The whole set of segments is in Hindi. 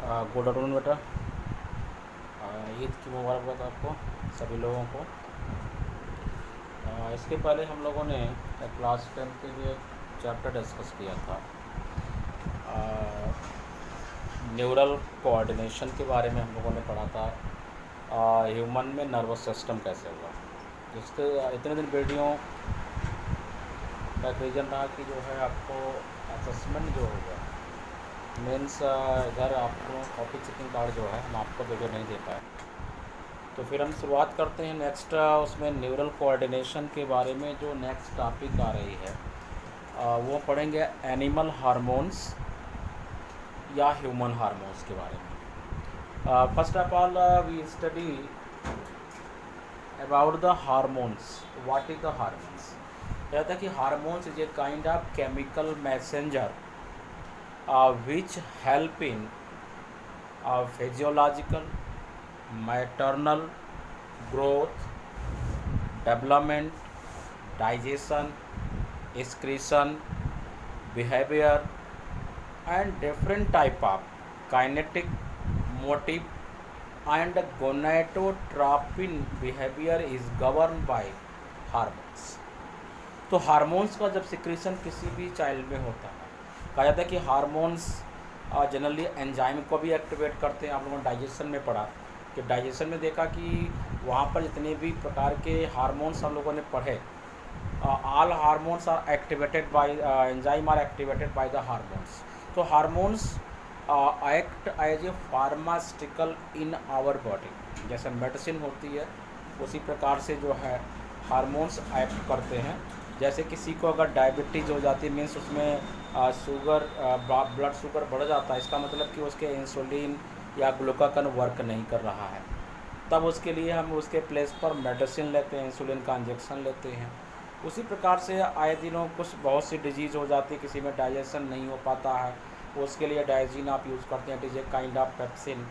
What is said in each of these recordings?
गुड आफ्टरनून बेटा। ईद की मुबारकबाद आपको सभी लोगों को। इसके पहले हम लोगों ने क्लास 10 के लिए चैप्टर डिस्कस किया था। न्यूरल कोऑर्डिनेशन के बारे में हम लोगों ने पढ़ा था। ह्यूमन में नर्वस सिस्टम कैसे हुआ, जिसके इतने दिन वीडियो का एक रीज़न रहा कि जो है आपको असेसमेंट जो होगा मीन्स इधर आपको कॉपी चेकिंग कार्ड जो है हम आपको वीडियो नहीं दे पाए। तो फिर हम शुरुआत करते हैं नेक्स्ट उसमें न्यूरल कोऑर्डिनेशन के बारे में। जो नेक्स्ट टॉपिक आ रही है वो पढ़ेंगे एनिमल हार्मोन्स या ह्यूमन हार्मोन्स के बारे में। First of all we study about the hormones. What is the hormones? कहता है कि hormones is a kind of chemical messenger which help in physiological, maternal growth, development, digestion, excretion, behavior, and different type of kinetic, motive and gonadotropin behavior is governed by hormones। तो हार्मोन्स का जब सिक्रीशन किसी भी चाइल्ड में होता है, कहा जाता है कि हार्मोन्स जनरली एंजाइम को भी एक्टिवेट करते हैं। आप लोगों ने डाइजेशन में पढ़ा कि डाइजेशन में देखा कि वहाँ पर जितने भी प्रकार के हार्मोन्स हम लोगों ने पढ़े, all hormones are activated by enzyme are activated by the hormones. तो hormones act as a pharmaceutical in our body. जैसे मेडिसिन होती है उसी प्रकार से जो है हार्मोन्स एक्ट करते हैं। जैसे किसी को अगर डायबिटीज़ हो जाती है मीन्स उसमें शुगर ब्लड शुगर बढ़ जाता है, इसका मतलब कि उसके इंसुलिन या ग्लूकागन वर्क नहीं कर रहा है, तब उसके लिए हम उसके प्लेस पर मेडिसिन लेते हैं, इंसुलिन का इंजेक्शन लेते हैं। उसी प्रकार से आए दिनों कुछ बहुत सी डिजीज़ हो जाती है, किसी में डाइजेशन नहीं हो पाता है, उसके लिए डाइजीन आप यूज़ करते हैं। It is a kind of pepsin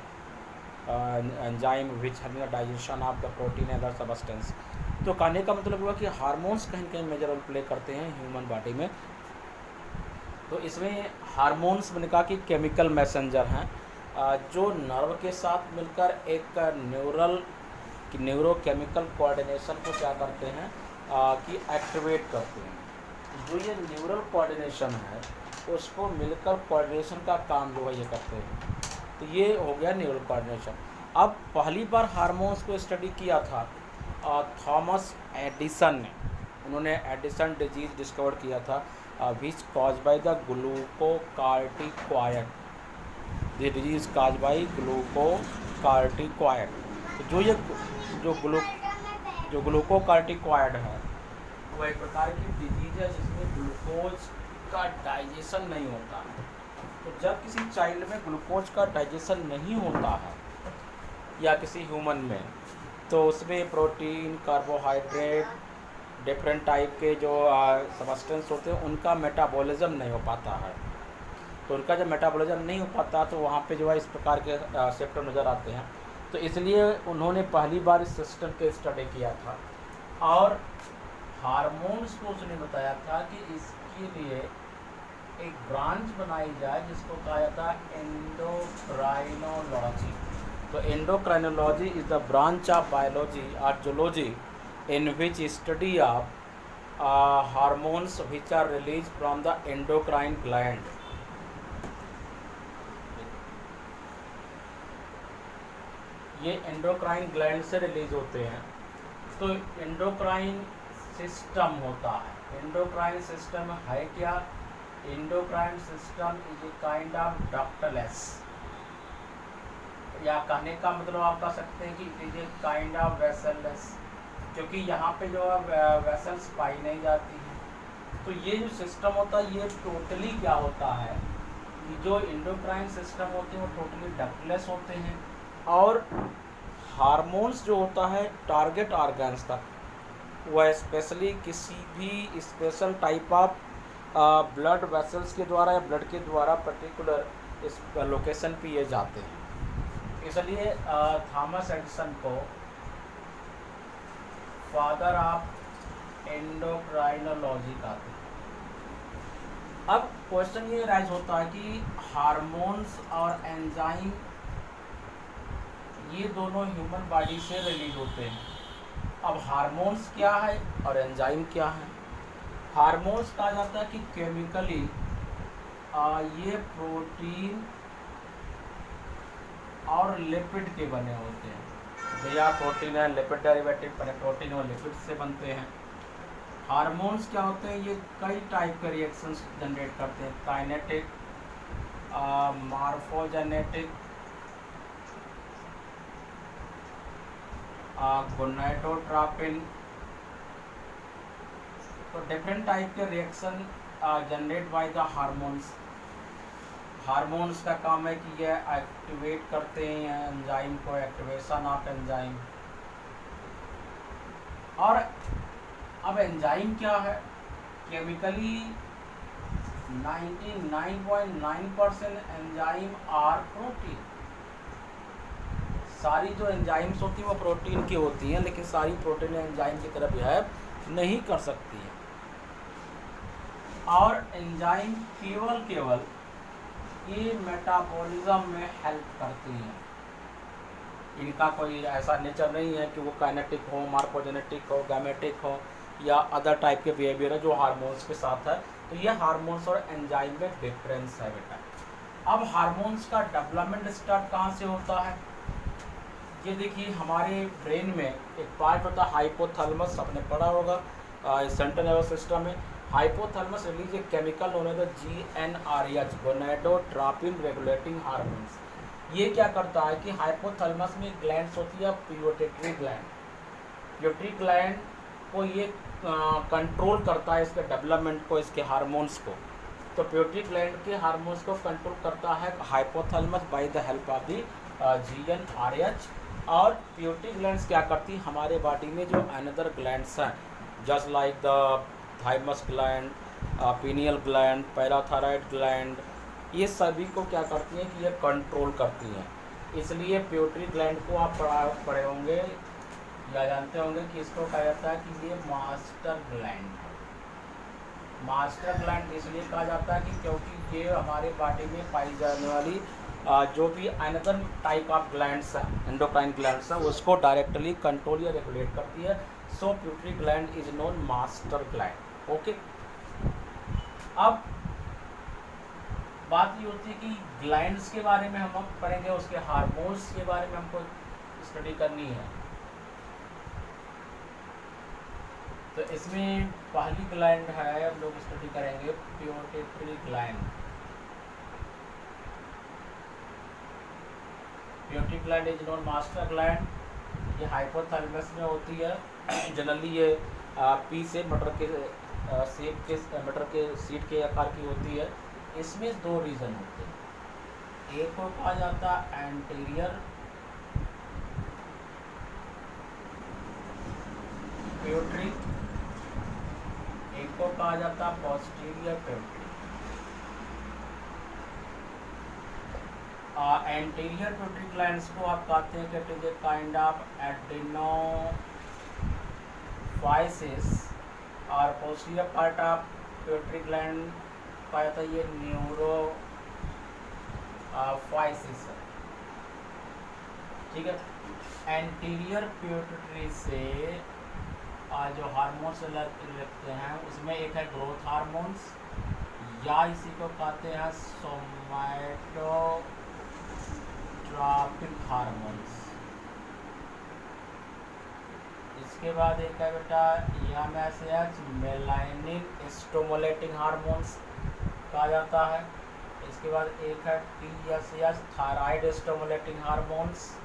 enzyme which help digestion of the protein and other substance. तो कहने का मतलब हुआ कि हार्मोन्स कहीं कहीं मेजर रोल प्ले करते हैं ह्यूमन बॉडी में। तो इसमें हार्मोन्स मैंने कहा कि केमिकल मैसेंजर हैं जो नर्व के साथ मिलकर एक न्यूरोकेमिकल कोऑर्डिनेशन को क्या करते हैं कि एक्टिवेट करते हैं। जो ये न्यूरल कोऑर्डिनेशन है उसको मिलकर कोऑर्डिनेशन का काम जो है ये करते हैं। तो ये हो गया न्यूरल कोऑर्डिनेशन। अब पहली बार हार्मोन्स को स्टडी किया था थॉमस एडिसन ने। उन्होंने एडिसन डिजीज़ डिस्कवर किया था which cause by the glucocorticoid. This disease cause by glucocorticoid. तो जो ग्लूकोकार्टिकॉइड है वो एक प्रकार की डिजीज़ है जिसमें ग्लूकोज का डाइजेशन नहीं होता है। तो जब किसी चाइल्ड में ग्लूकोज का डाइजेशन नहीं होता है या किसी ह्यूमन में, तो उसमें प्रोटीन, कार्बोहाइड्रेट, डिफरेंट टाइप के जो सब्सटेंस होते हैं उनका मेटाबॉलिज्म नहीं हो पाता है। तो उनका जब मेटाबॉलिज्म नहीं हो पाता तो वहाँ पे जो है इस प्रकार के सिम्पटम नज़र आते हैं। तो इसलिए उन्होंने पहली बार इस सिस्टम के स्टडी किया था और हार्मोन्स को उसने बताया था कि इसके लिए एक ब्रांच बनाई जाए जिसको कहा जाता है एंडोक्राइनोलॉजी। तो endocrinology is the branch of biology और zoology in which study of hormones which are released from the endocrine gland। ये एंडोक्राइन ग्लैंड से रिलीज होते हैं। तो एंडोक्राइन सिस्टम होता है। एंडोक्राइन सिस्टम है क्या? Endocrine system is a kind of ductless, या कहने का मतलब आप कह सकते हैं कि it is a kind of vesselless, क्योंकि यहाँ पे जो वेसल्स पाई नहीं जाती हैं। तो ये जो सिस्टम होता है ये टोटली क्या होता है कि जो एंडोक्राइन सिस्टम होते हैं वो टोटली डक्टलेस होते हैं और हार्मोन्स जो होता है टारगेट ऑर्गन्स तक वह स्पेशली किसी भी special type of blood vessels के द्वारा या ब्लड के द्वारा पर्टिकुलर इस लोकेशन पे ये जाते हैं। इसलिए थॉमस एडिसन को फादर ऑफ एंडोक्राइनोलॉजी कहते हैं। अब क्वेश्चन ये राइज होता है कि हार्मोन्स और एंजाइम ये दोनों ह्यूमन बॉडी से रिलीज होते हैं। अब हार्मोन्स क्या है और एंजाइम क्या है? हार्मोन्स कहा जाता है कि केमिकली ये प्रोटीन और लिपिड के बने होते हैं। भैया प्रोटीन है, लिपिड डेरिवेटिव प्रोटीन और लिपिड से बनते हैं। हार्मोन्स क्या होते हैं? ये कई टाइप के रिएक्शंस जनरेट करते हैं, काइनेटिक, मार्फोजेनेटिक, गोनाडोट्रोपिन। तो डिफरेंट टाइप के reaction generate bye the hormones. Hormones का काम है कि ये एक्टिवेट करते हैं एंजाइम को, एक्टिवेशन ऑफ एंजाइम। और अब एंजाइम क्या है? Chemically 99.9% enzyme are protein. सारी जो एंजाइम्स होती हैं वो प्रोटीन की होती हैं, लेकिन सारी प्रोटीन एंजाइम की तरह बिहेव नहीं कर सकती हैं। और एंजाइम केवल ये मेटाबॉलिज्म में हेल्प करती हैं। इनका कोई ऐसा नेचर नहीं है कि वो काइनेटिक हो, मार्फोजेनेटिक हो, गैमेटिक हो या अदर टाइप के बिहेवियर है जो हार्मोन्स के साथ है। तो ये हार्मोन्स और एंजाइम में डिफरेंस है बेटा। अब हार्मोन्स का डेवलपमेंट स्टार्ट कहाँ से होता है? ये देखिए, हमारे ब्रेन में एक पार्ट होता है हाइपोथैलेमस, आपने पढ़ा होगा सेंट्रल नर्वस सिस्टम में। Hypothalamus release a chemical known as GnRH, gonadotropin regulating hormones. ये क्या करता है कि हाइपोथैलेमस में ग्लैंड्स होती है, पिट्यूटरी ग्लैंड। पिट्यूटरी ग्लैंड को ये कंट्रोल करता है इसके डेवलपमेंट को, इसके हार्मोन्स को। तो पिट्यूटरी ग्लैंड के हार्मोन्स को कंट्रोल करता है hypothalamus by the help of the GnRH। और पिट्यूटरी ग्लैंड्स क्या करती है हमारे बॉडी में जो अनदर ग्लैंड्स हैं, just like the thymus gland, pineal gland, parathyroid gland, ये सभी को क्या करती हैं कि ये कंट्रोल करती हैं। इसलिए पिट्यूटरी ग्लैंड को आप पढ़े होंगे या जानते होंगे कि इसको कहा जाता है कि ये मास्टर ग्लैंड है। मास्टर ग्लैंड इसलिए कहा जाता है कि क्योंकि ये हमारे बॉडी में पाई जाने वाली जो भी अनदर टाइप ऑफ ग्लैंड्स हैं, एंडोक्राइन ग्लैंड्स हैं, उसको डायरेक्टली कंट्रोल या रेगुलेट करती है। So pituitary gland is known master gland. Okay, अब बात ये होती है कि ग्लैंड्स के बारे में हम पढ़ेंगे, उसके हार्मोन्स के बारे में हमको स्टडी करनी है। तो इसमें पहली ग्लैंड है, हम लोग स्टडी करेंगे pituitary gland. Pituitary gland is known master gland. ये हाइपोथैलेमस में होती है। जनरली ये पी से मटर के सेब के मटर के सीड के आकार की होती है। इसमें दो रीजन होते हैं, एक को कहा जाता है एंटीरियर पिट्यूटरी, एक को कहा जाता है posterior pituitary. Anterior pituitary glands को आप कहते हैं कि it is a kind of adenohypophysis. और posterior part of pituitary gland कहा जाता है ये न्यूरोफाइसिस है। ठीक है, एंटीरियर पिट्यूटरी से जो हार्मोन्स लगते हैं उसमें एक है ग्रोथ हार्मोन्स, या इसी को कहते हैं सोमैटोट्रोपिक हार्मोन्स। इसके बाद एक है बेटा MSH, मेलानिन स्टिमुलेटिंग हार्मोन्स कहा जाता है। इसके बाद एक है TSH, थायराइड स्टिमुलेटिंग हार्मोन्स,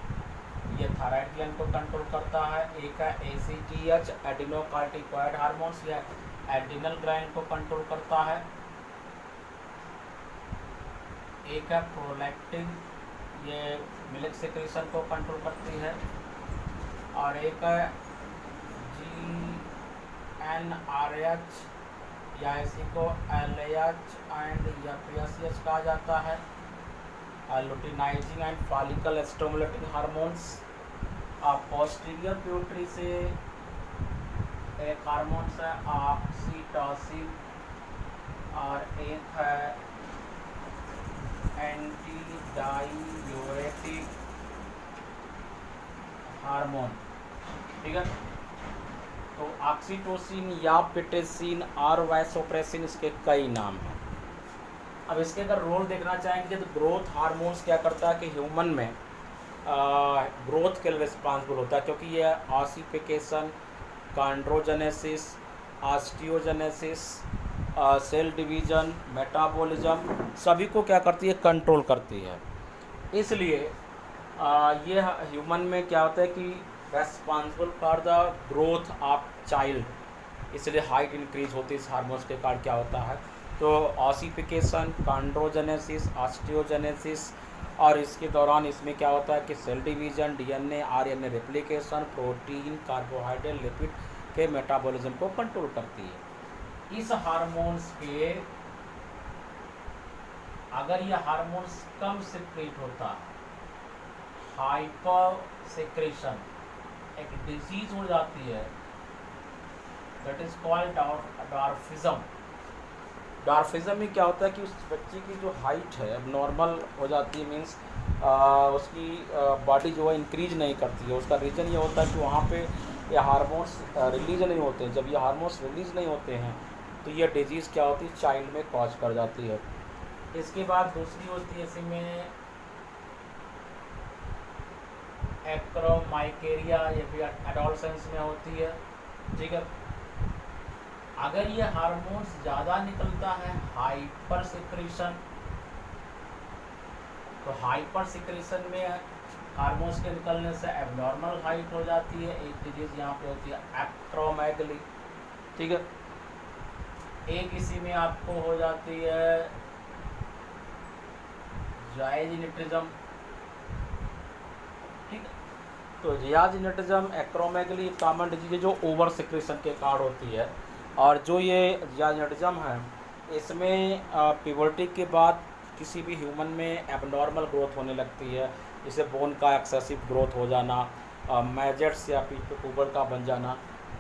ये थायराइड ग्लैंड को कंट्रोल करता है। एक है ACTH, एडिनोकार्टिकॉइड हार्मोन्स, या एडिनल ग्लैंड को कंट्रोल करता है। एक है प्रोलैक्टिन, ये मिल्क सेक्रेशन को कंट्रोल करती है। और एक है GnRH, या इसी को LH एंड FSH कहा जाता है, luteinizing and follicle stimulating hormones. Posterior pituitary से एक हार्मोन्स है ऑक्सीटोसिन, और एक है एंटी डायूरेटिक हार्मोन, ठीक है। तो ऑक्सीटोसिन या पिटेसिन और वैसोप्रेसिन इसके कई नाम हैं। अब इसके अगर रोल देखना चाहेंगे तो ग्रोथ हार्मोन्स क्या करता है कि ह्यूमन में ग्रोथ के लिए रिस्पॉन्सिबल होता है, क्योंकि ये ossification, chondrogenesis, osteogenesis, cell division, metabolism सभी को क्या करती है, कंट्रोल करती है। इसलिए ये ह्यूमन में क्या होता है कि responsible for the growth of child, इसलिए हाइट इंक्रीज होती है इस हार्मोन्स के कारण क्या होता है। तो ऑसिफिकेशन, कॉन्ड्रोजेनेसिस, ऑस्टियोजेनेसिस, और इसके दौरान इसमें क्या होता है कि cell division, DNA RNA replication, protein, carbohydrate, lipid के मेटाबॉलिज्म को कंट्रोल करती है। इस हार्मोन्स के अगर ये हार्मोन्स कम सिक्रीट होता है, हाइपर सिक्रेशन एक डिजीज हो जाती है, दैट इज कॉल्ड डॉर्फिज्म। डॉर्फिज्म में क्या होता है कि उस बच्चे की जो हाइट है अब नॉर्मल हो जाती है, मीन्स उसकी बॉडी जो है इंक्रीज नहीं करती है। उसका रीज़न ये होता है कि वहाँ पे ये हार्मोन्स रिलीज नहीं होते हैं। जब ये हार्मोन्स रिलीज नहीं होते हैं तो ये डिजीज़ क्या होती है, चाइल्ड में कॉज कर जाती है। इसके बाद दूसरी होती है इसमें एक्रोमाइकेरिया, ये भी एडोलसेंस में होती है, ठीक है। अगर ये हार्मोन्स ज़्यादा निकलता है, हाइपर सिक्रेशन, तो हाइपर सिक्रेशन में हार्मोन्स के निकलने से एबनॉर्मल हाइट हो जाती है। एक डिजीज यहाँ पे होती है एक्रोमेगली, ठीक है। एक इसी में आपको हो जाती है जायजिनेटिज्म, ठीक है। तो जियाजिनेटिज्म, एक्रोमेगली कॉमन डिजीज है जो ओवर सिक्रेशन के कारण होती है। और जो ये जियाजिनेटिज्म है इसमें प्यूबर्टी के बाद किसी भी ह्यूमन में एबनॉर्मल ग्रोथ होने लगती है, जैसे बोन का एक्सेसिव ग्रोथ हो जाना, मैजेट्स या ट्यूबर का बन जाना।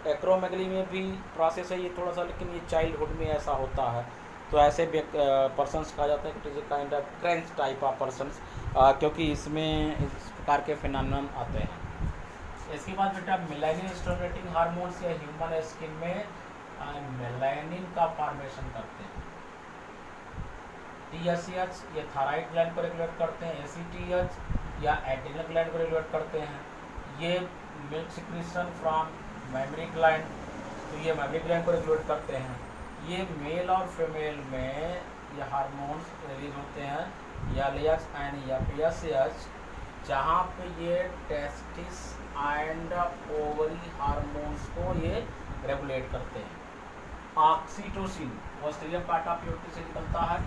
एक्रोमेगली में भी प्रोसेस है ये थोड़ा सा, लेकिन ये चाइल्डहुड में ऐसा होता है। तो ऐसे पर्सनस कहा जाता है कि it is kind of cretin type of persons, क्योंकि इसमें इस प्रकार के फिनोमेनन आते हैं। इसके बाद बेटा मेलानिन स्टिमुलेटिंग हार्मोन्स या ह्यूमन स्किन में मेलानिन का फॉर्मेशन करते हैं। TSH ये थायराइड ग्लैंड को रेगुलेट करते हैं, ACTH या एड्रिनल ग्लैंड को रेगुलेट करते हैं। ये milk secretion from mammary gland, तो ये मेमरी ग्लैंड को रेगुलेट करते हैं। ये मेल और फीमेल में ये हार्मोन्स रिलीज होते हैं, या LH एंड या PSH, जहाँ पे ये टेस्टिस एंड ओवरी हार्मोन्स को ये रेगुलेट करते हैं। Oxytocin posterior part of uterus से निकलता है।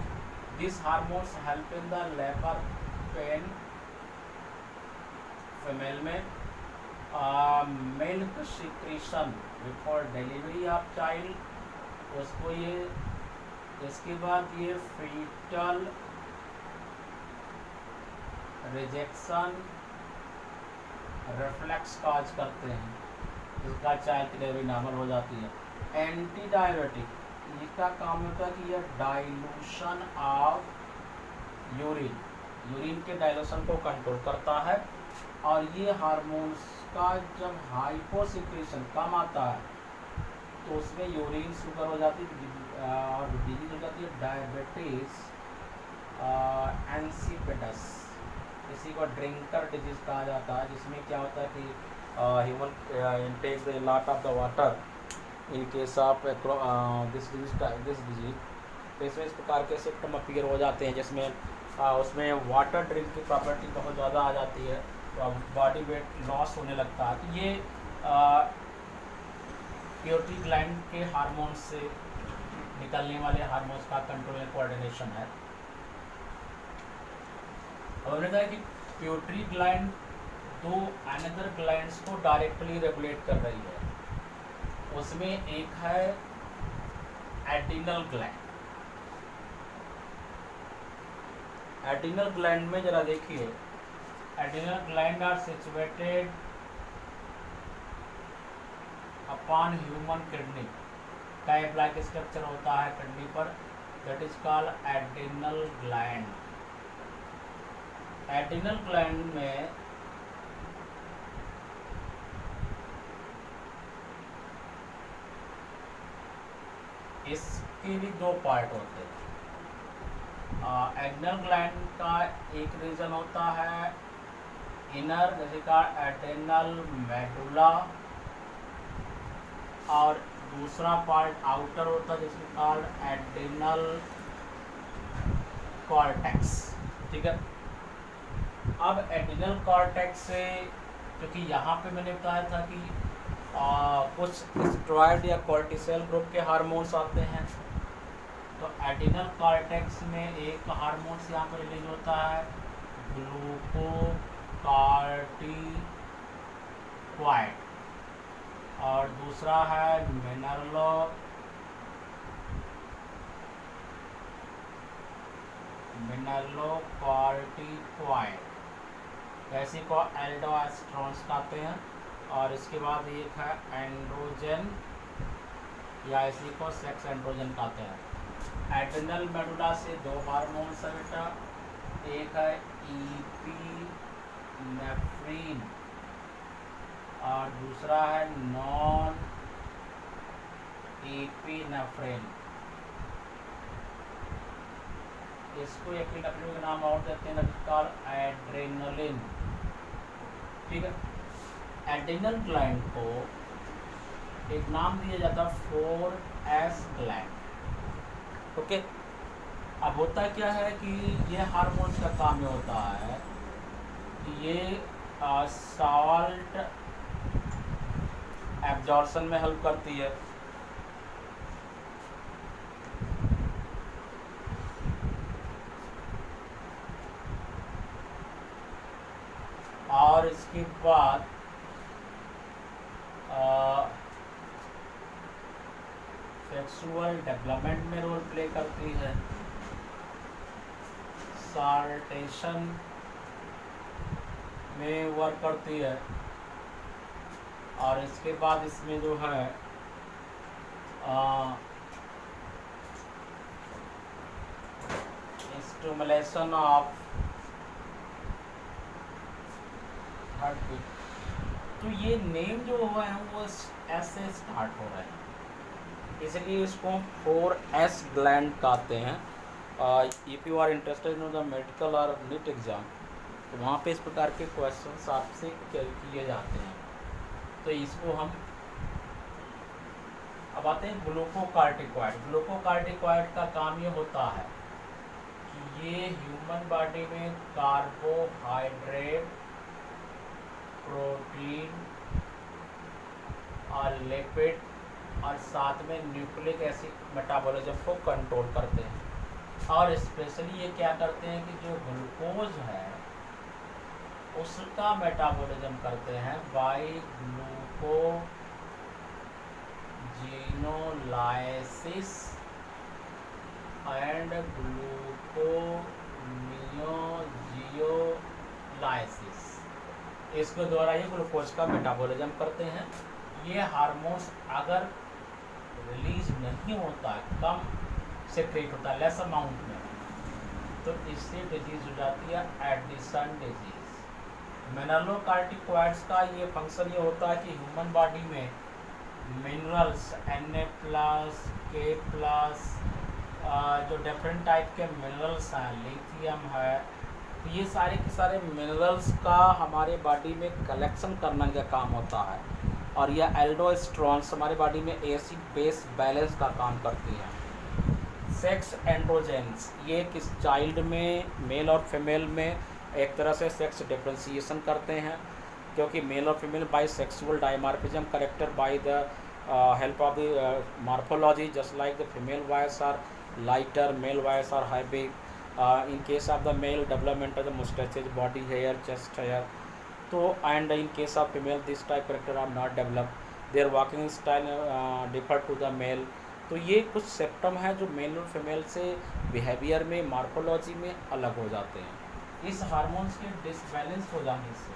This hormones help in the labour pain female में, milk secretion before delivery of child उसको ये। इसके बाद ये फीटल रिजेक्शन रिफ्लेक्स काज करते हैं, जिसका चाइल्ड की डिलीवरी नॉर्मल हो जाती है। एंटी डायबिटिक इसका काम होता है कि यह डाइल्यूशन ऑफ यूरिन, यूरिन के डाइल्यूशन को कंट्रोल करता है। और ये हार्मोन्स का जब हाइपोसिक्रेशन कम आता है तो उसमें यूरिन शुगर हो जाती है और डिजीज हो जाती है डायबिटीज इंसिपिडस, इसी को ड्रिंकर डिजीज कहा जाता है, जिसमें क्या होता है कि human intakes the lot of the water in case of this disease. तो इसमें इस प्रकार के सिम्टम अपीयर हो जाते हैं, जिसमें उसमें वाटर ड्रिंक की प्रॉपर्टी बहुत ज़्यादा आ जाती है, तो बॉडी वेट लॉस होने लगता है। तो ये पिट्यूटरी ग्लैंड के हार्मोन्स से निकलने वाले हार्मोन्स का कंट्रोल एंड कोऑर्डिनेशन है। अब हमने कहा कि पिट्यूटरी ग्लैंड दो अनदर ग्लैंड्स को डायरेक्टली रेगुलेट कर रही है। उसमें एक है एड्रिनल ग्लैंड। एड्रिनल ग्लैंड में जरा देखिए, adrenal gland are situated upon human kidney, tab like structure होता है किडनी पर। that is called adrenal gland. Adrenal gland में इसके भी दो पार्ट होते हैं। एड्रिनल ग्लैंड का एक रीजन होता है इनर, जैसे का एड्रिनल मेडुला, और दूसरा पार्ट आउटर होता है जिसके कॉल्ड एड्रिनल कॉर्टेक्स। ठीक है, अब एड्रिनल कॉर्टेक्स से, क्योंकि यहाँ पे मैंने बताया था कि कुछ स्टेरॉयड या कॉर्टिसोल ग्रुप के हार्मोन्स आते हैं, तो एड्रिनल कॉर्टेक्स में एक हार्मोन्स यहाँ पर रिलीज होता है ग्लूकोकार्टिकॉइड, और दूसरा है मिनरलोकॉर्टिकॉइड, ऐसी को एल्डोस्टेरोन्स कहते हैं। और इसके बाद एक है एंड्रोजन, या इसी को सेक्स एंड्रोजन कहते हैं। एड्रिनल मेडुला से दो हार्मोन्स है बेटा, एक है ईपीनेफ्रिन और दूसरा है नॉन ईपीनेफ्रिन। इसको एपिनेफ्रिन का नाम और देते हैं एड्रेनलिन। ठीक है, एड्रिनल ग्लैंड को एक नाम दिया जाता है 4S ग्लैंड। ओके, अब होता क्या है कि ये हार्मोन्स का काम ये होता है कि ये सॉल्ट एब्जॉर्प्शन में हेल्प करती है, और इसके बाद सेक्सुअल डेवलपमेंट में रोल प्ले करती है, साल्टेशन में वर्क करती है, और इसके बाद इसमें जो है स्टिमुलेशन ऑफ हार्ट बीट। तो ये नेम जो हुआ है वो ऐसे स्टार्ट हो रहा है, इसलिए इसको 4S ग्लैंड कहते हैं। If you are interested in the medical और नीट एग्जाम, तो वहाँ पे इस प्रकार के क्वेश्चंस आपसे किए जाते हैं। तो इसको हम अब आते हैं ग्लूकोकार्टिकॉइड। ग्लूकोकार्टिकॉइड का काम ये होता है कि ये ह्यूमन बॉडी में कार्बोहाइड्रेट, प्रोटीन और लिपिड और साथ में न्यूक्लिक एसिड मेटाबॉलिज्म को कंट्रोल करते हैं। और स्पेशली ये क्या करते हैं कि जो ग्लूकोज है उसका मेटाबॉलिज्म करते हैं बाय ग्लूकोजिनोलाइसिस एंड ग्लूकोनियोजियोलाइसिस। इसके द्वारा ये ग्लूकोज का मेटाबॉलिज्म करते हैं। ये हार्मोन्स अगर रिलीज नहीं होता है, कम सेक्रेट होता है, लेस अमाउंट में, तो इससे डिजीज हो जाती है एडिशन डिजीज। मिनरलोकार्टिकॉइड्स का ये फंक्शन ये होता है कि ह्यूमन बॉडी में मिनरल्स Na+, K+, जो डिफरेंट टाइप के मिनरल्स हैं, लिथियम है, तो ये सारे के सारे मिनरल्स का हमारे बॉडी में कलेक्शन करने का काम होता है। और यह एल्डोस्टेरोन्स हमारे बॉडी में एसिड बेस बैलेंस का काम करती हैं। सेक्स एंड्रोजेंस ये किस चाइल्ड में, मेल और फीमेल में एक तरह से सेक्स डिफ्रेंशिएशन करते हैं, क्योंकि मेल और female by sexual dimorphism character by the help of the morphology, just like the female voice are lighter, male voice are heavy. in case of the male development of the mustaches, body hair, chest hair, so and in case of female this type character are not developed, their walking style differ to the male। तो ये कुछ सिम्टम है जो मेल और फीमेल से बिहेवियर में, मॉर्फोलॉजी में अलग हो जाते हैं। इस हार्मोन्स के डिसबैलेंस हो जाने से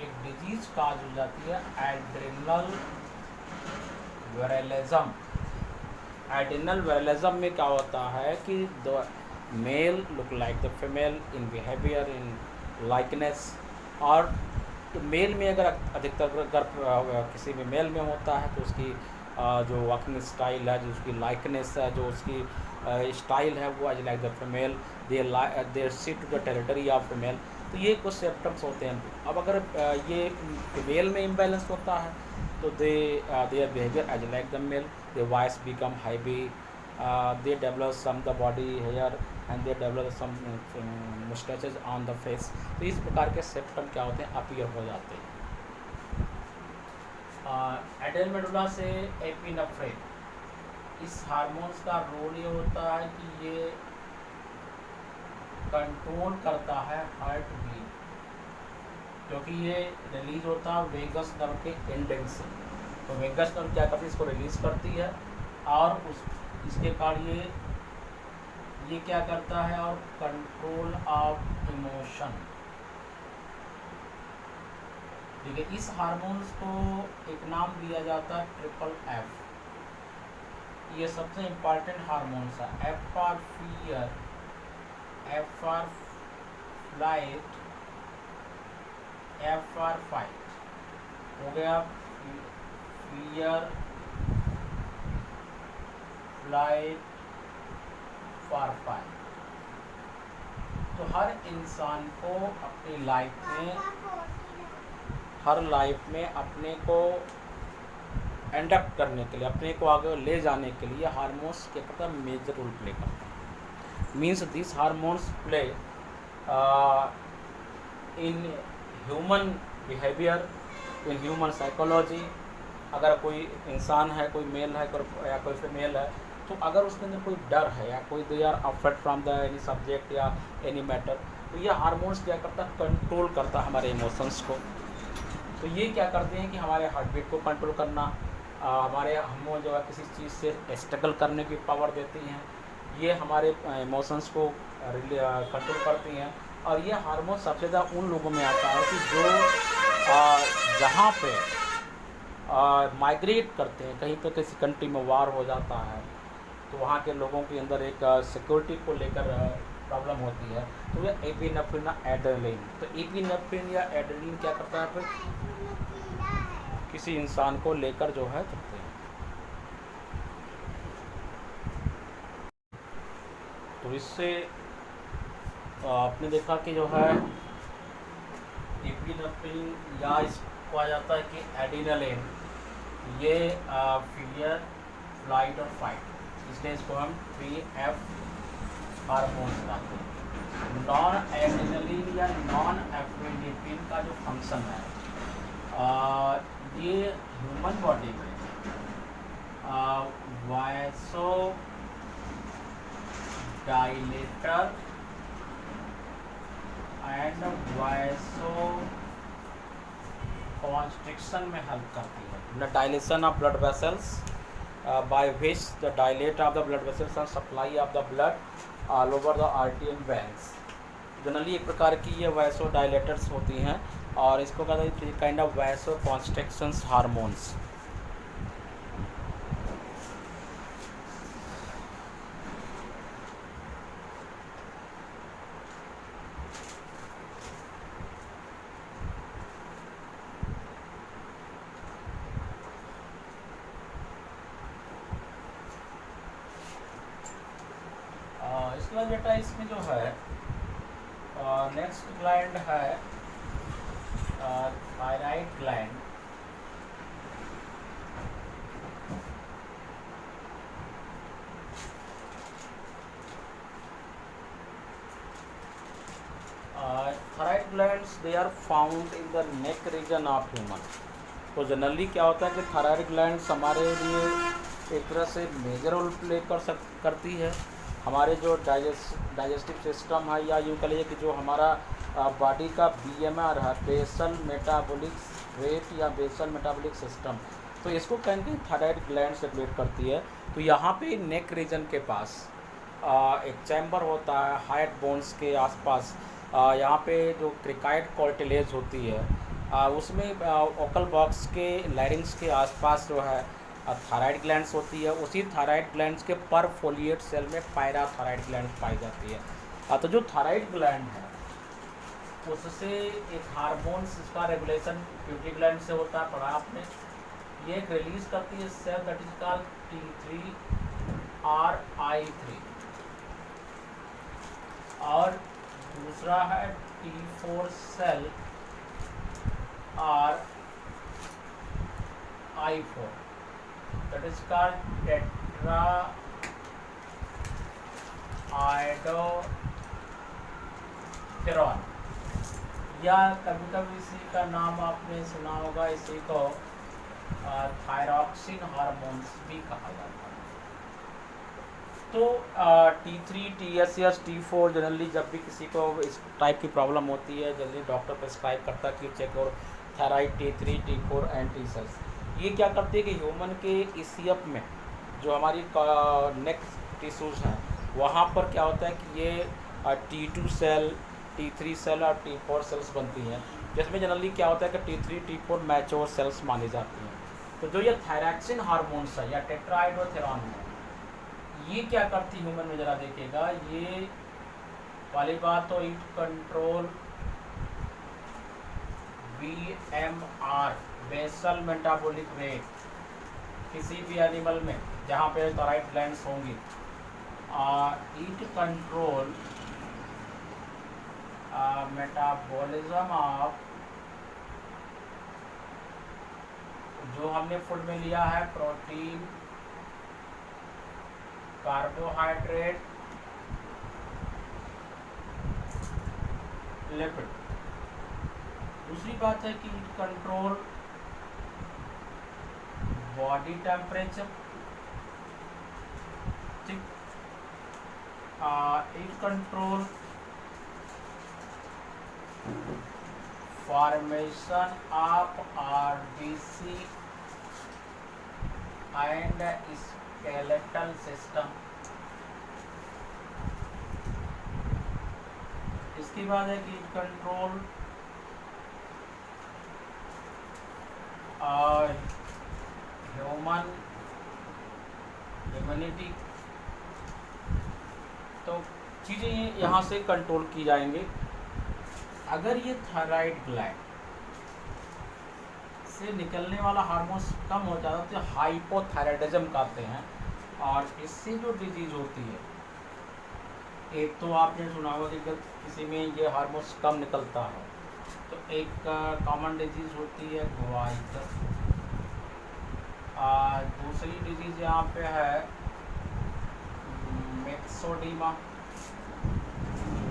एक डिजीज काज हो जाती है एड्रिनल वायरलिज्म। एडिनल वेलिज्म में क्या होता है कि the male look like the female in behaviour, in likeness. और मेल में अगर अधिकतर अगर किसी भी मेल में होता है तो उसकी जो वॉकिंग स्टाइल है, जो उसकी लाइकनेस है, जो उसकी स्टाइल है, वो as like the female, they sit to the territory of female. तो ये कुछ सिम्टम्स होते हैं। अब अगर ये फीमेल में इम्बैलेंस होता है तो their behaviour as like the male, the voice become heavy, they develop some the body hair and they develop some mustaches on the face। तो इस प्रकार के सिम्टम क्या होते हैं, अपीयर हो जाते हैं। एडल मेडुला से एपिनेफ्रिन, इस हार्मोन्स का रोल ये होता है कि ये कंट्रोल करता है हार्ट बीट, क्योंकि ये रिलीज होता है वेगस नर्व के एंडिंग से। तो वेगस नर्व क्या करती है, इसको रिलीज करती है और इसके कारण ये क्या करता है, और कंट्रोल ऑफ इमोशन। ठीक है, इस हार्मोन्स को एक नाम दिया जाता है ट्रिपल एफ। ये सबसे इम्पॉर्टेंट हार्मोन्स है। F for fear, F for flight, F for fight. हो गया फियर, फ्लाइट, फॉर फाइट। तो हर इंसान को अपनी लाइफ में अपने को एंडअप करने के लिए, अपने को आगे ले जाने के लिए हार्मोन्स क्या करता है, मेजर रोल प्ले करता है। Means this hormones play in human behaviour, in human psychology. अगर कोई इंसान है, कोई मेल है या कोई फीमेल है, तो अगर उसके अंदर कोई डर है या कोई they are affect from the any subject या एनी मैटर, तो ये हार्मोन्स क्या करता है, कंट्रोल करता है हमारे इमोशंस को। तो ये क्या करते हैं कि हमारे हार्ट बीट को कंट्रोल करना, हमारे हम जो है किसी चीज़ से स्ट्रगल करने की पावर देती हैं। ये हमारे इमोशंस को कंट्रोल करती हैं। और ये हार्मोन सबसे ज़्यादा उन लोगों में आता है कि जो जहाँ पे माइग्रेट करते हैं, कहीं पर किसी कंट्री में वार हो जाता है, तो वहाँ के लोगों के अंदर एक सिक्योरिटी को लेकर प्रॉब्लम होती है। तो ये एपिनेफ्रिन, एड्रेनलिन। तो एपिनेफ्रिन या एड्रेनलिन क्या करता है, फिर किसी इंसान को लेकर जो है चलते हैं। तो इससे आपने देखा कि जो है एपिनेफ्रिन या इसको आ जाता है कि एड्रेनलिन, ये फियर, फ्लाइट और फाइट, इसलिए इसको हम 3F हार्मोन्स कहते हैं। नॉन एड्रेनलिन या नॉन एपिनेफ्रिन का जो फंक्शन है, ये ह्यूमन बॉडी में वायसो डायलेटर एंड वायसो कॉन्स्ट्रिक्शन में हेल्प करती है। The dilation of blood vessels by which the dilate of the blood vessels and supply of the blood all over the artery and veins। Generally एक प्रकार की ये वैसो डायलेटर्स होती हैं और इसको कहते हैं kind of vaso constrictions hormones. इसके बाद बेटा इसमें जो है नेक्स्ट ग्लैंड है thyroid gland. Thyroid glands they are found in the neck region of human. तो जनरली क्या होता है कि थायराइड ग्लैंड्स हमारे लिए एक तरह से मेजर रोल प्ले करती है। हमारे जो डाइजेस्टिव सिस्टम है, या यूँ कह लीजिए कि जो हमारा बॉडी का BMR है, बेसल मेटाबॉलिक रेट या बेसल मेटाबॉलिक सिस्टम, तो इसको कहेंगे थायराइड ग्लैंड रेगुलेट करती है। तो यहाँ पे नेक रीजन के पास एक चैम्बर होता है हाइट बोन्स के आसपास। यहाँ पे जो क्रिकाइड कार्टिलेज होती है, उसमें ओकल बॉक्स के लैरिंग्स के आसपास जो है थायराइड ग्लैंड्स होती है, उसी थायराइड ग्लैंड्स के पर फोलिएट सेल में पैराथायराइड ग्लैंड पाई जाती है। तो जो थायराइड ग्लैंड है उससे एक हार्मोन्स इसका रेगुलेशन पिट्यूटरी ग्लैंड से होता है, पढ़ा आपने। ये एक रिलीज करती है cell that is called T3RI3, और दूसरा है T4 cell RI4 that is called tetraiodothyronine, या कभी कभी इसी का नाम आपने सुना होगा, इसी को थायरॉक्सिन हार्मोन्स भी कहा जाता है। तो T3, TSS, T4 जनरली जब भी किसी को इस टाइप की प्रॉब्लम होती है जनरली डॉक्टर प्रेस्क्राइब करता है कि चेक और thyroid T3, T4 and T6। ये क्या करती है कि ह्यूमन के ईसीएफ में जो हमारी नेक टिश्यूज़ हैं वहाँ पर क्या होता है कि ये T2 सेल, T3 सेल और T4 सेल्स बनती हैं, जिसमें जनरली क्या होता है कि T3, T4 मैच्योर सेल्स मानी जाती हैं। तो जो ये थायरॉक्सिन हार्मोन्स है या टेट्राआइडोस्टेरॉन है, ये क्या करती ह्यूमन में ज़रा देखिएगा। ये वाली बात तो it control BMR basal metabolic rate किसी भी एनिमल में जहाँ पे थायराइड ग्लैंड्स होंगी। इट कंट्रोल मेटाबॉलिज्म ऑफ जो हमने फूड में लिया है प्रोटीन, कार्बोहाइड्रेट, लिपिड। दूसरी बात है कि इट कंट्रोल बॉडी टेम्परेचर, ठीक। It control formation of RBC and skeletal system. इसके बाद है कि कंट्रोल ह्यूमन इम्यूनिटी। तो चीज़ें यहाँ से कंट्रोल की जाएंगी। अगर ये थायराइड ग्लैंड से निकलने वाला हार्मोन्स कम हो जाता है तो हाइपोथायराइडिज्म कहते हैं, और इससे जो डिजीज होती है, एक तो आपने सुना होगा कि जब किसी में ये हार्मोन्स कम निकलता है तो एक कॉमन डिजीज होती है गोआइटिस। दूसरी डिजीज यहाँ पे है मिक्सोडीमा,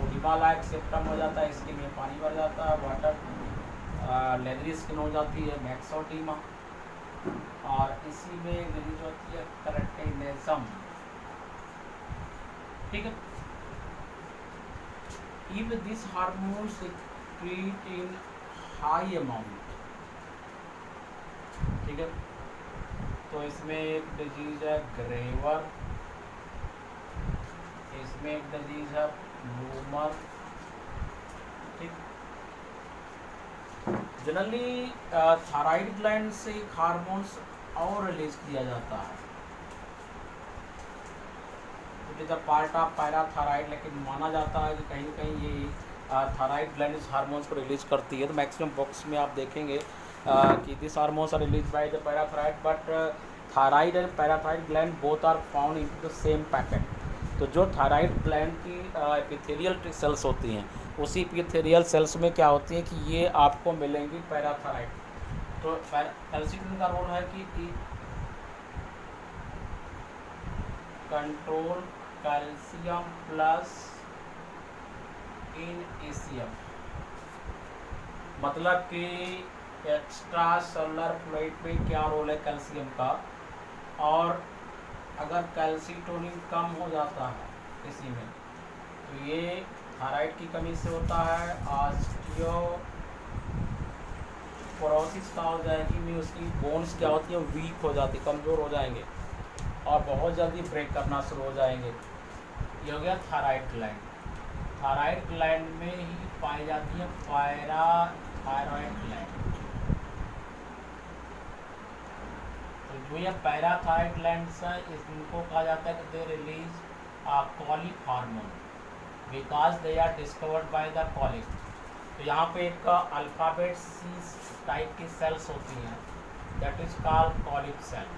ओडिमा लाइक सिम्टम हो जाता है, स्किन में पानी भर जाता है, वाटर लेदरी स्किन हो जाती है, मैक्सोडीमा। और इसी में एक डिजीज होती है क्रेटिनिज्म, ठीक है। If this hormone secrete in high amount, ठीक है, तो इसमें एक डिजीज है ग्रेवर, इसमें एक डिजीज है ब्लूमर, ठीक। जनरली थायराइड ग्लैंड से हार्मोन्स और रिलीज किया जाता है, it is a part of parathyroid, लेकिन माना जाता है कि कहीं कहीं ये थायराइड ग्लैंड इस हार्मोन्स को रिलीज करती है। तो मैक्सिमम बुक्स में आप देखेंगे कि this hormones are release by the parathyroid, but thyroid and parathyroid gland both are found in the same packet. तो जो थायराइड ग्लैंड की एपिथेलियल सेल्स होती हैं, उसी एपिथेलियल सेल्स में क्या होती है कि ये आपको मिलेंगी पैराथायराइड। तो कैल्शियम का रोल है कि कंट्रोल कैल्शियम प्लस इन ईसीएम, मतलब कि एक्स्ट्रा सेलुलर फ्लूइड में क्या रोल है कैल्शियम का। और अगर कैल्सीटोनिन कम हो जाता है किसी में तो ये थायराइड की कमी से होता है। ऑस्टियोपोरोसिस का हो जाएगी में उसकी बोन्स क्या होती है वीक हो जाती, कमज़ोर हो जाएंगे और बहुत जल्दी ब्रेक करना शुरू हो जाएंगे। ये हो गया थायराइड ग्लैंड। थायराइड ग्लैंड में ही पाई जाती है पैराथायरॉइड ग्लैंड। तो तो जो ये पैराथाइड ग्लैंड्स हैं इनको कहा जाता है कि they release colic hormone because they are discovered by the colic. तो यहाँ पे एक अल्फ़ाबेट सी टाइप की सेल्स होती हैं, that is called colic cell.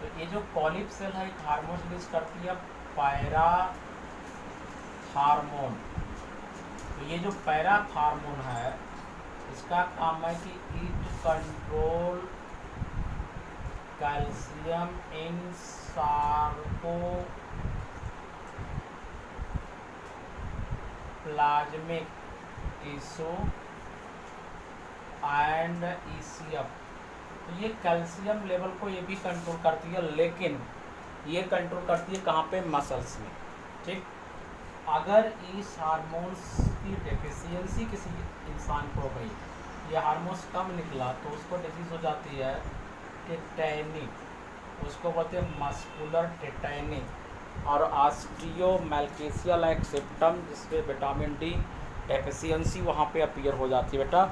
तो ये जो कॉलिक सेल है एक हार्मोन रिलीज करती है पैरा हार्मोन। तो ये जो पैरा हार्मोन है इसका काम है कि it control calcium in sarcoplasmic tissue and ECF. तो ये कैल्शियम लेवल को ये भी कंट्रोल करती है, लेकिन ये कंट्रोल करती है कहाँ पे? मसल्स में। ठीक, अगर इस हार्मोन्स की डेफिशिएंसी किसी इंसान को हो गई, ये हार्मोन्स कम निकला, तो उसको डिजीज़ हो जाती है टेटैनिक, उसको बोलते हैं मस्कुलर टेटैनिक और ऑस्टियोमैलकेसिया लाइक सिम्टम, जिसपे विटामिन डी डेफिशिएंसी वहाँ पे अपीयर हो जाती है बेटा।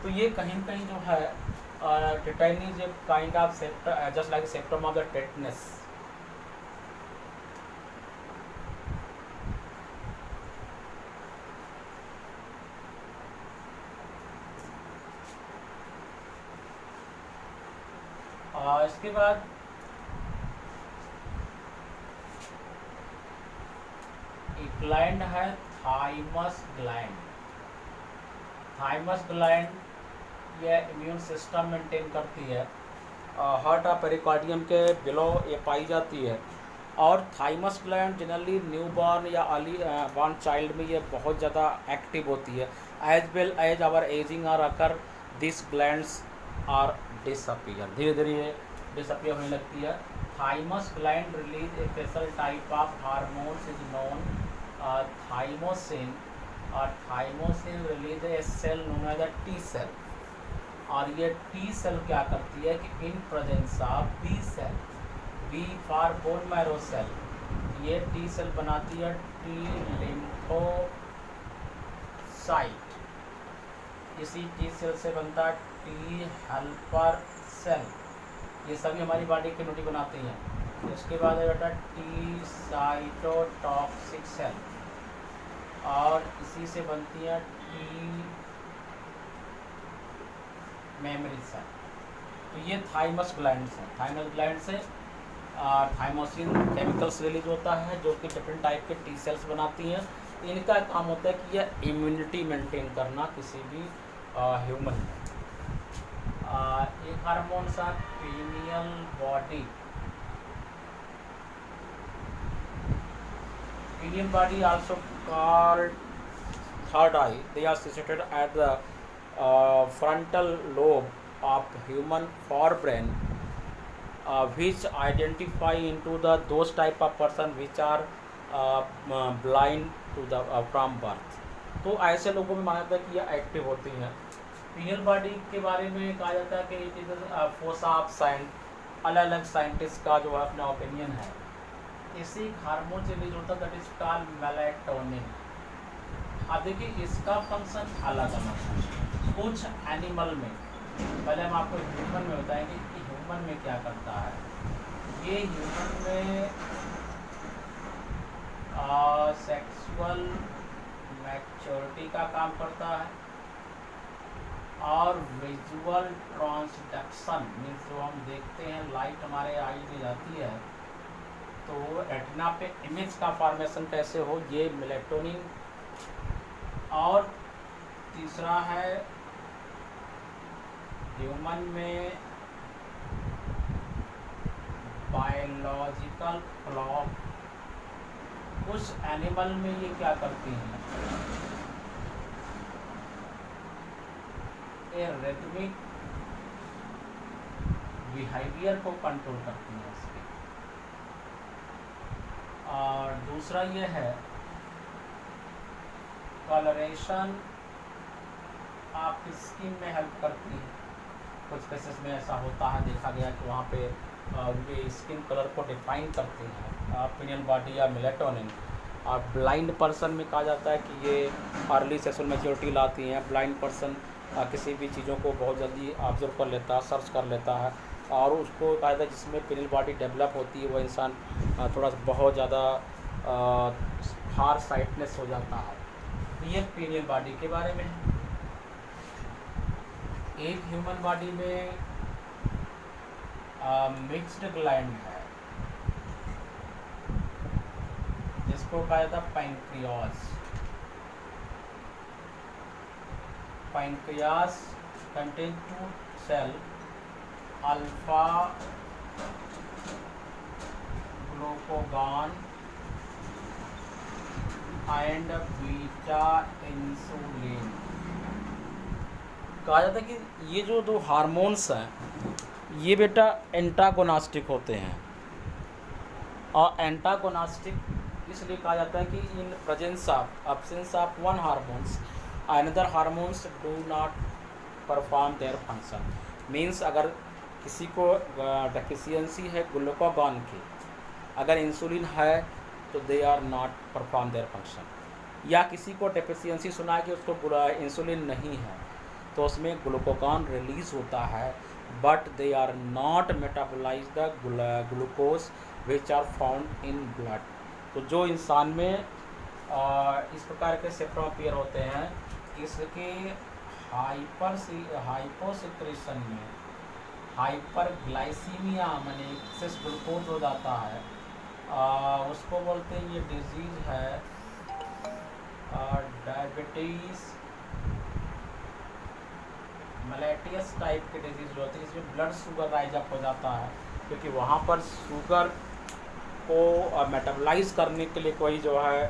तो ये कहीं न कहीं जो है टेटैनिक जो kind of just like symptom of the tetanus. इसके बाद एक ग्लैंड है थाइमस ग्लैंड। थाइमस ग्लैंड ये इम्यून सिस्टम मेंटेन करती है, हार्ट ऑफ पेरिकार्डियम के बिलो ये पाई जाती है। और थाइमस ग्लैंड जनरली न्यूबॉर्न या अर्ली बॉर्न चाइल्ड में ये बहुत ज़्यादा एक्टिव होती है। As well as our ageing are occur this glands are disappear, धीरे धीरे ये डिसअपियर होने लगती है। Thymus gland release a special type of hormones is known thymosin, और thymosin release a cell known as the T cell. और ये टी सेल क्या करती है कि in presence of B cell, B for bone marrow cell, ये टी सेल बनाती है टी लिम्फोसाइट। इसी टी सेल से बनता है टी हेल्पर सेल, ये सभी हमारी बॉडी की इम्यूनिटी बनाती हैं। इसके बाद है बेटा टी साइटोटॉक्सिक सेल, और इसी से बनती है टी मेमोरी सेल। तो ये थाइमस ग्लैंड्स हैं। थाइमस ग्लैंड से थाइमोसिन केमिकल्स रिलीज होता है जो कि डिफरेंट टाइप के टी सेल्स बनाती हैं। इनका काम होता है कि यह इम्यूनिटी मेंटेन करना किसी भी ह्यूमन में। एक हार्मोन सा pineal body, pinion body also called third eye, they are situated at the frontal lobe of human forebrain, which identify into the those type of person which are blind to the from birth। तो ऐसे लोगों में माना जाता है कि यह एक्टिव होती हैं। पिनियल बॉडी के बारे में कहा जाता है कि it is fossa of science, अलग अलग साइंटिस्ट का जो है अपना ओपिनियन है। इसी हार्मोन से रिलीज होता है दैट इज कॉल्ड मेलेटोनिन। अब देखिए इसका फंक्शन अलग अलग है कुछ एनिमल में। पहले हम आपको ह्यूमन में बताएंगे कि ह्यूमन में क्या करता है। ये ह्यूमन में सेक्सुअल मैच्योरिटी का काम करता है, और विजुअल ट्रांसडक्शन मीन्स जो हम देखते हैं लाइट हमारे आई में जाती है तो रेटिना पे इमेज का फॉर्मेशन कैसे हो, ये मेलेटोनिन। और तीसरा है ह्यूमन में बायोलॉजिकल क्लॉक। कुछ एनिमल में ये क्या करती हैं, ये रिदमिक बिहेवियर को कंट्रोल करती हैं इसके। और दूसरा ये है कलरेशन आप स्किन में हेल्प करती है। कुछ केसेस में ऐसा होता है, देखा गया कि वहाँ पे उनके स्किन कलर को डिफाइन करते हैं पिनियल बॉडी या मेलेटोनिन। और ब्लाइंड पर्सन में कहा जाता है कि ये अर्ली सेक्सुअल मैच्योरिटी लाती हैं। ब्लाइंड पर्सन किसी भी चीज़ों को बहुत जल्दी ऑब्जर्व कर लेता है, सर्च कर लेता है, और उसको कहा जाता है जिसमें पीनियल बॉडी डेवलप होती है वो इंसान थोड़ा सा बहुत ज़्यादा फार साइटनेस हो जाता है। तो ये पीनियल बॉडी के बारे में है। एक ह्यूमन बॉडी में मिक्स्ड ग्लैंड है जिसको कहा जाता है pancreas. Pancreas contain 2 cell, alpha glucagon and beta insulin. कहा जाता है कि ये जो दो हार्मोन्स हैं ये बेटा एंटागोनास्टिक होते हैं, और एंटागोनास्टिक इसलिए कहा जाता है कि in presence of absence of one hormones another hormones do not perform their function. Means अगर किसी को डेफिशिएंसी है ग्लूकागॉन की, अगर इंसुलिन है तो they are not perform their function. या किसी को डेफिशिएंसी सुना है कि उसको इंसुलिन नहीं है तो उसमें ग्लूकागॉन रिलीज होता है, but they are not metabolize the glucose which are found in blood. तो जो इंसान में इस प्रकार के सेप्रोपियर होते हैं, इसके हाइपोसिक्रेशन में हाइपरग्लाइसीमिया माने एक्सेस ग्लूकोज हो जाता है, उसको बोलते हैं ये डिजीज़ है डायबिटीज़ मेलेटियस टाइप के डिजीज़ जो होती है। इसमें ब्लड शुगर राइज अप हो जाता है क्योंकि वहाँ पर शुगर को मेटाबोलाइज करने के लिए कोई जो है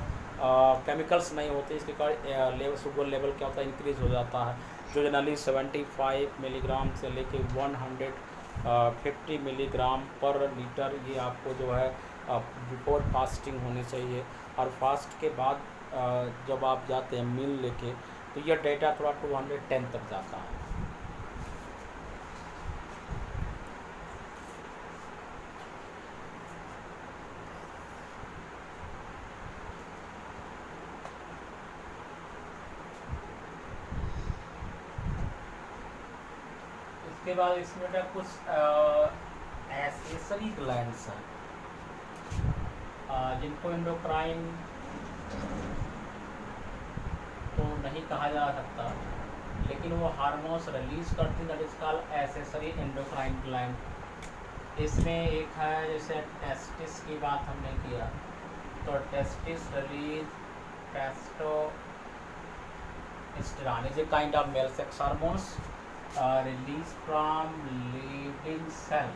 केमिकल्स नहीं होते। इसके कारण शुगर लेवल क्या होता है, इंक्रीज हो जाता है, जो जनरली 75 मिलीग्राम से लेके 150 मिलीग्राम पर लीटर ये आपको जो है बिफोर फास्टिंग होनी चाहिए। और फास्ट के बाद जब आप जाते हैं मील लेके तो ये डेटा थोड़ा 210 तक जाता है। इसके बाद इसमें कुछ एसेसरी ग्लैंड्स हैं जिनको एंडोक्राइन तो नहीं कहा जा सकता, लेकिन वो हार्मोन्स रिलीज करती, that is called accessory endocrine gland. इसमें एक है जैसे टेस्टिस की बात हमने किया तो testis release testosterone is a kind of male sex hormones release from leading cell.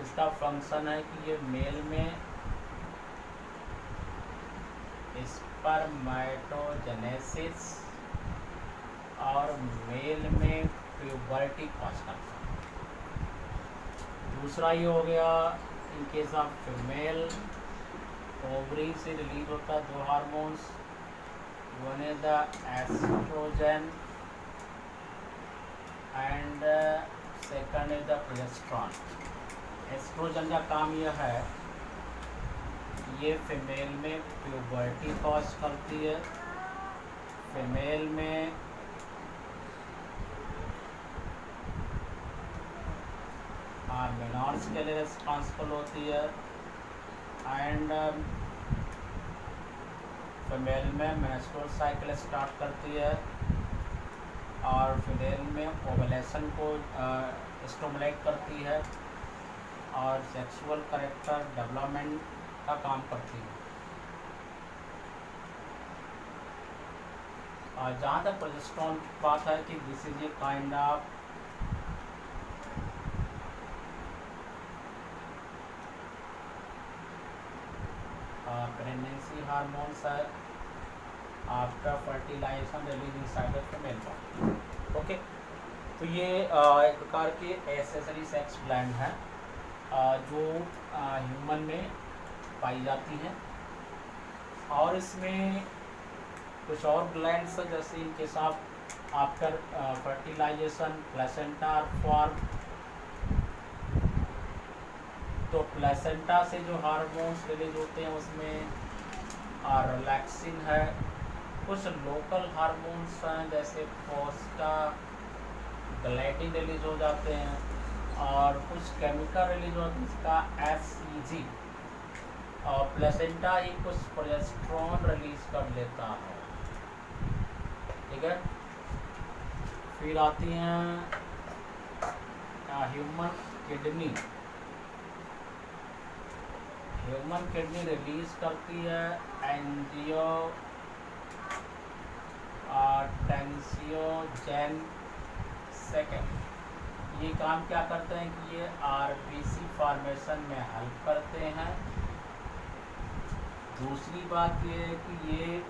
इसका फंक्शन है कि ये मेल में स्पर्मेटोजेनेसिस और मेल में प्यूबर्टी कॉज करता है। दूसरा ये हो गया in case of female, ovary से रिलीज होता है 2 hormones, one is the estrogen and second is the progesterone. Estrogen का काम यह है ये फीमेल में प्यूबर्टी कॉज करती है, फीमेल में मेनॉर्स के लिए रिस्पॉन्सिबल होती है, एंड फीमेल में मेंस्ट्रुअल साइकिल स्टार्ट करती है, और फीमेल में ओवुलेशन को स्टिमुलेट करती है और सेक्सुअल कैरेक्टर डेवलपमेंट का काम करती है। और जहाँ तक प्रोजेस्टेरोन की बात है कि this is a kind of pregnancy hormones है after fertilization release inside the female body. Okay, तो ये एक प्रकार के एसेसरी सेक्स ग्लैंड हैं जो ह्यूमन में पाई जाती हैं। और इसमें कुछ और ग्लैंड्स हैं जैसे इनके साथ आफ्टर फर्टिलाइजेशन प्लेसेंटा फॉर्म। तो प्लेसेंटा से जो हार्मोन्स रिलीज होते हैं उसमें रिलैक्सिन है, कुछ लोकल हार्मोन्स हैं जैसे प्रोस्टाग्लैंडिन रिलीज हो जाते हैं, और कुछ केमिकल रिलीज होता है इसका SEG, और प्लेसेंटा ही कुछ प्रोजेस्टेरोन रिलीज कर लेता है। ठीक है, फिर आती हैं human kidney. Human kidney release करती है टेंसियोजेन सेकेंड। ये काम क्या करते हैं कि ये RBC फॉर्मेशन में हेल्प करते हैं। दूसरी बात ये है कि ये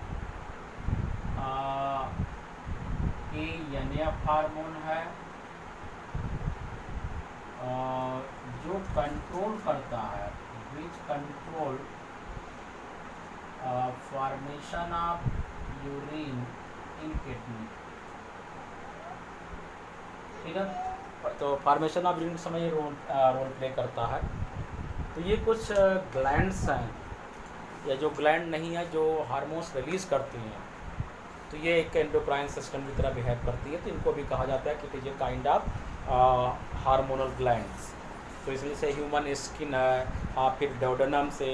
NF हार्मोन है जो कंट्रोल करता है, which control formation of urine in kidney. ठीक है, तो फॉर्मेशन ऑफ यूरिन समय ये रोल प्ले करता है। तो ये कुछ ग्लैंड्स हैं या जो ग्लैंड नहीं है जो हार्मोन्स रिलीज करती हैं, तो ये एक एंडोक्राइन सिस्टम की तरह बिहेव करती है। तो इनको भी कहा जाता है कि it is a kind of hormonal glands. तो इसमें से ह्यूमन स्किन है, फिर डोडेनम से,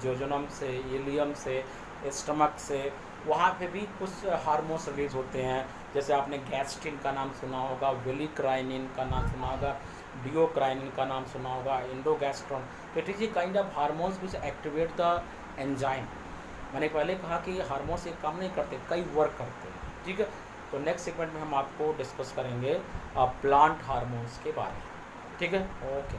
जोजोनम से, इलियम से, स्टमक से, वहाँ पे भी कुछ हार्मोन्स रिलीज होते हैं। जैसे आपने गैस्ट्रिन का नाम सुना होगा, वेलिक्राइनिन का नाम सुना होगा, डियोक्राइनिन का नाम सुना होगा, इंडोगैस्ट्रॉन। तो it is a kind of hormones which activate the enzyme. मैंने पहले कहा कि ये हार्मोन्स एक काम नहीं करते, कई वर्क करते हैं। ठीक है, तो नेक्स्ट सेगमेंट में हम आपको डिस्कस करेंगे प्लांट हार्मोन्स के बारे में। ठीक है, ओके।